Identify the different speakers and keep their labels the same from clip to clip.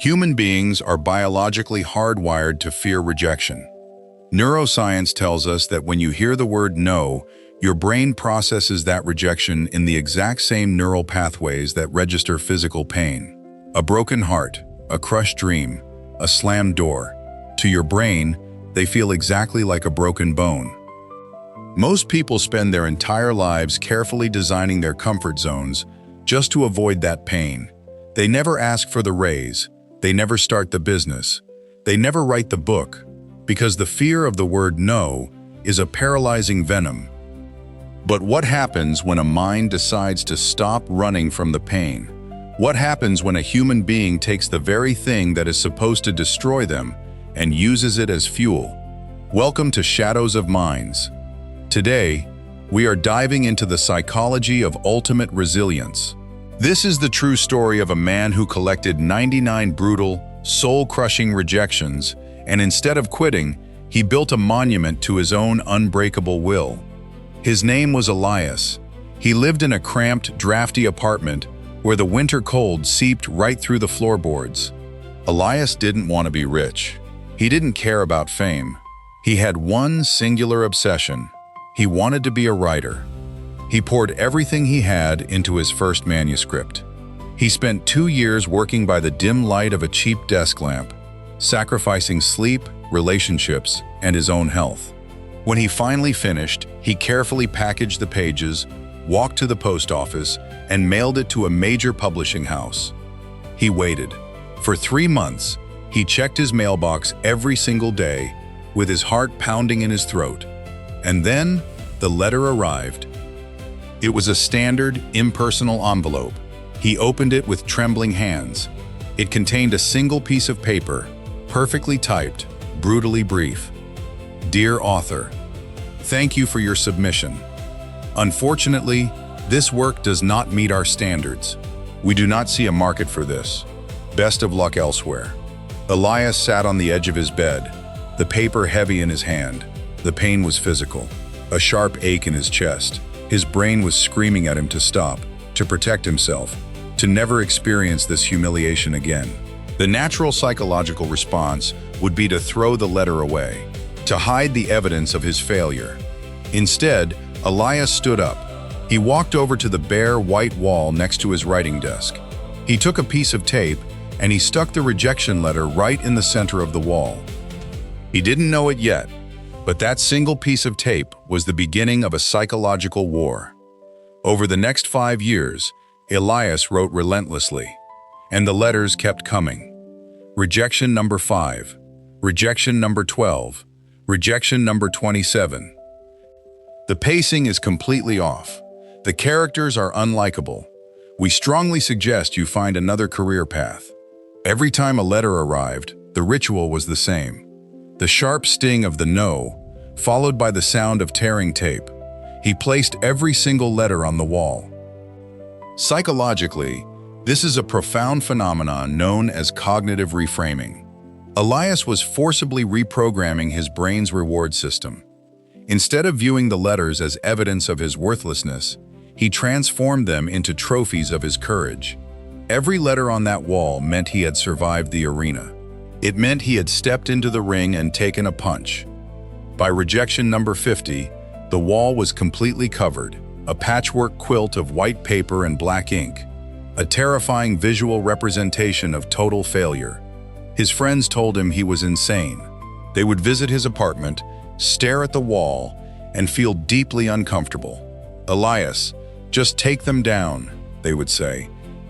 Speaker 1: Human beings are biologically hardwired to fear rejection. Neuroscience tells us that when you hear the word no, your brain processes that rejection in the exact same neural pathways that register physical pain. A broken heart, a crushed dream, a slammed door. To your brain, they feel exactly like a broken bone. Most people spend their entire lives carefully designing their comfort zones just to avoid that pain. They never ask for the raise. They never start the business. They never write the book, because the fear of the word no is a paralyzing venom. But what happens when a mind decides to stop running from the pain? What happens when a human being takes the very thing that is supposed to destroy them and uses it as fuel? Welcome to Shadows of Minds. Today, we are diving into the psychology of ultimate resilience. This is the true story of a man who collected 99 brutal, soul-crushing rejections, and instead of quitting, he built a monument to his own unbreakable will. His name was Elias. He lived in a cramped, drafty apartment where the winter cold seeped right through the floorboards. Elias didn't want to be rich. He didn't care about fame. He had one singular obsession. He wanted to be a writer. He poured everything he had into his first manuscript. He spent 2 years working by the dim light of a cheap desk lamp, sacrificing sleep, relationships, and his own health. When he finally finished, he carefully packaged the pages, walked to the post office, and mailed it to a major publishing house. He waited. For 3 months, he checked his mailbox every single day, with his heart pounding in his throat. And then, the letter arrived. It was a standard, impersonal envelope. He opened it with trembling hands. It contained a single piece of paper, perfectly typed, brutally brief. Dear author, thank you for your submission. Unfortunately, this work does not meet our standards. We do not see a market for this. Best of luck elsewhere. Elias sat on the edge of his bed, the paper heavy in his hand. The pain was physical, a sharp ache in his chest. His brain was screaming at him to stop, to protect himself, to never experience this humiliation again. The natural psychological response would be to throw the letter away, to hide the evidence of his failure. Instead, Elias stood up. He walked over to the bare white wall next to his writing desk. He took a piece of tape and he stuck the rejection letter right in the center of the wall. He didn't know it yet, but that single piece of tape was the beginning of a psychological war. Over the next 5 years, Elias wrote relentlessly, and the letters kept coming. Rejection number 5, rejection number 12, rejection number 27. The pacing is completely off. The characters are unlikable. We strongly suggest you find another career path. Every time a letter arrived, the ritual was the same. The sharp sting of the no, followed by the sound of tearing tape. He placed every single letter on the wall. Psychologically, this is a profound phenomenon known as cognitive reframing. Elias was forcibly reprogramming his brain's reward system. Instead of viewing the letters as evidence of his worthlessness, he transformed them into trophies of his courage. Every letter on that wall meant he had survived the arena. It meant he had stepped into the ring and taken a punch. By rejection number 50, the wall was completely covered, a patchwork quilt of white paper and black ink, a terrifying visual representation of total failure. His friends told him he was insane. They would visit his apartment, stare at the wall, and feel deeply uncomfortable. Elias, just take them down, they would say.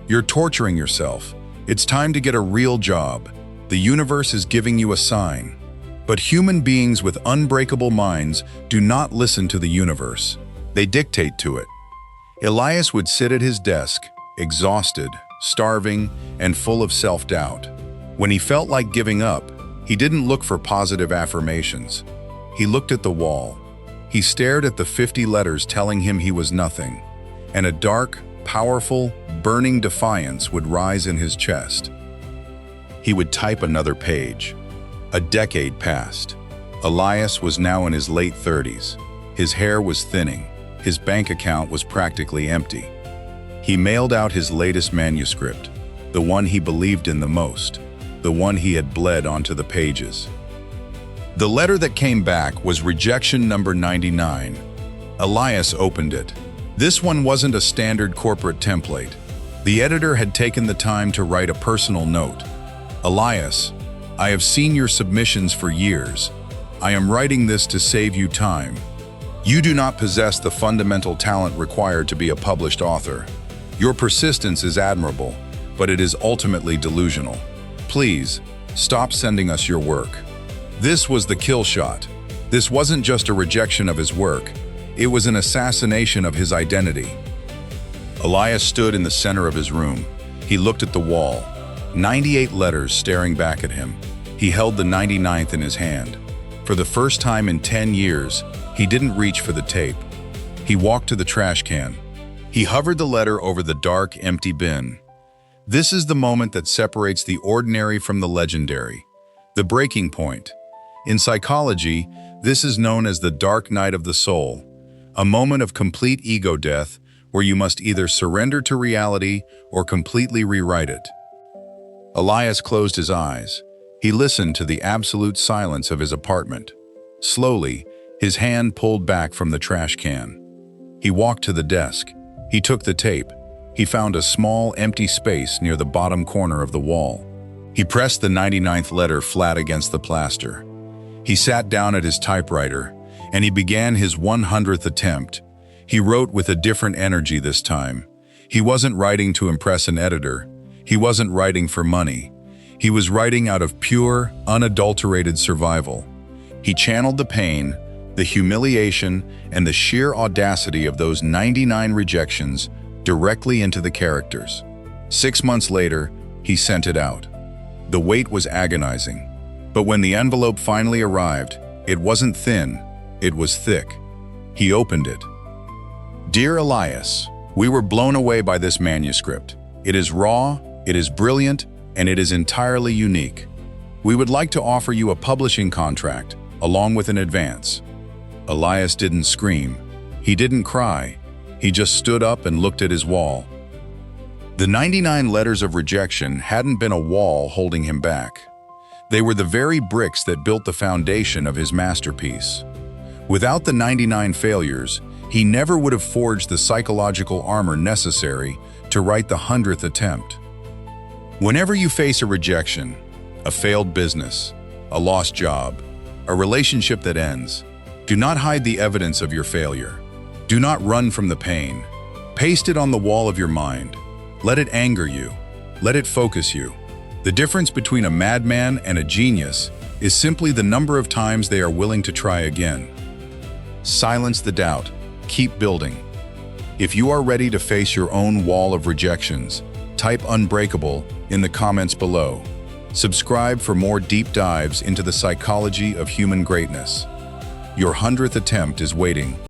Speaker 1: You're torturing yourself. It's time to get a real job. The universe is giving you a sign. But human beings with unbreakable minds do not listen to the universe. They dictate to it. Elias would sit at his desk, exhausted, starving, and full of self-doubt. When he felt like giving up, he didn't look for positive affirmations. He looked at the wall. He stared at the 50 letters telling him he was nothing, and a dark, powerful, burning defiance would rise in his chest. He would type another page. A decade passed. Elias was now in his late 30s. His hair was thinning. His bank account was practically empty. He mailed out his latest manuscript, the one he believed in the most. the one he had bled onto the pages. The letter that came back was rejection number 99. Elias opened it. This one wasn't a standard corporate template. The editor had taken the time to write a personal note. Elias, I have seen your submissions for years. I am writing this to save you time. You do not possess the fundamental talent required to be a published author. Your persistence is admirable, but it is ultimately delusional. Please, stop sending us your work. This was the kill shot. This wasn't just a rejection of his work. It was an assassination of his identity. Elias stood in the center of his room. He looked at the wall. 98 letters staring back at him. He held the 99th in his hand. For the first time in 10 years, he didn't reach for the tape. He walked to the trash can. He hovered the letter over the dark, empty bin. This is the moment that separates the ordinary from the legendary. The breaking point. In psychology, this is known as the dark night of the soul, a moment of complete ego death where you must either surrender to reality or completely rewrite it. Elias closed his eyes. He listened to the absolute silence of his apartment. Slowly, his hand pulled back from the trash can. He walked to the desk. He took the tape. He found a small, empty space near the bottom corner of the wall. He pressed the 99th letter flat against the plaster. He sat down at his typewriter, and he began his 100th attempt. He wrote with a different energy this time. He wasn't writing to impress an editor. He wasn't writing for money. He was writing out of pure, unadulterated survival. He channeled the pain, the humiliation, and the sheer audacity of those 99 rejections directly into the characters. 6 months later, he sent it out. The wait was agonizing. But when the envelope finally arrived, it wasn't thin, it was thick. He opened it. Dear Elias, we were blown away by this manuscript. It is raw, it is brilliant, and it is entirely unique. We would like to offer you a publishing contract, along with an advance. Elias didn't scream. He didn't cry. He just stood up and looked at his wall. The 99 letters of rejection hadn't been a wall holding him back. They were the very bricks that built the foundation of his masterpiece. Without the 99 failures, he never would have forged the psychological armor necessary to write the 100th attempt. Whenever you face a rejection, a failed business, a lost job, a relationship that ends, do not hide the evidence of your failure. Do not run from the pain. Paste it on the wall of your mind. Let it anger you. Let it focus you. The difference between a madman and a genius is simply the number of times they are willing to try again. Silence the doubt. Keep building. If you are ready to face your own wall of rejections, type Unbreakable in the comments below. Subscribe for more deep dives into the psychology of human greatness. Your 100th attempt is waiting.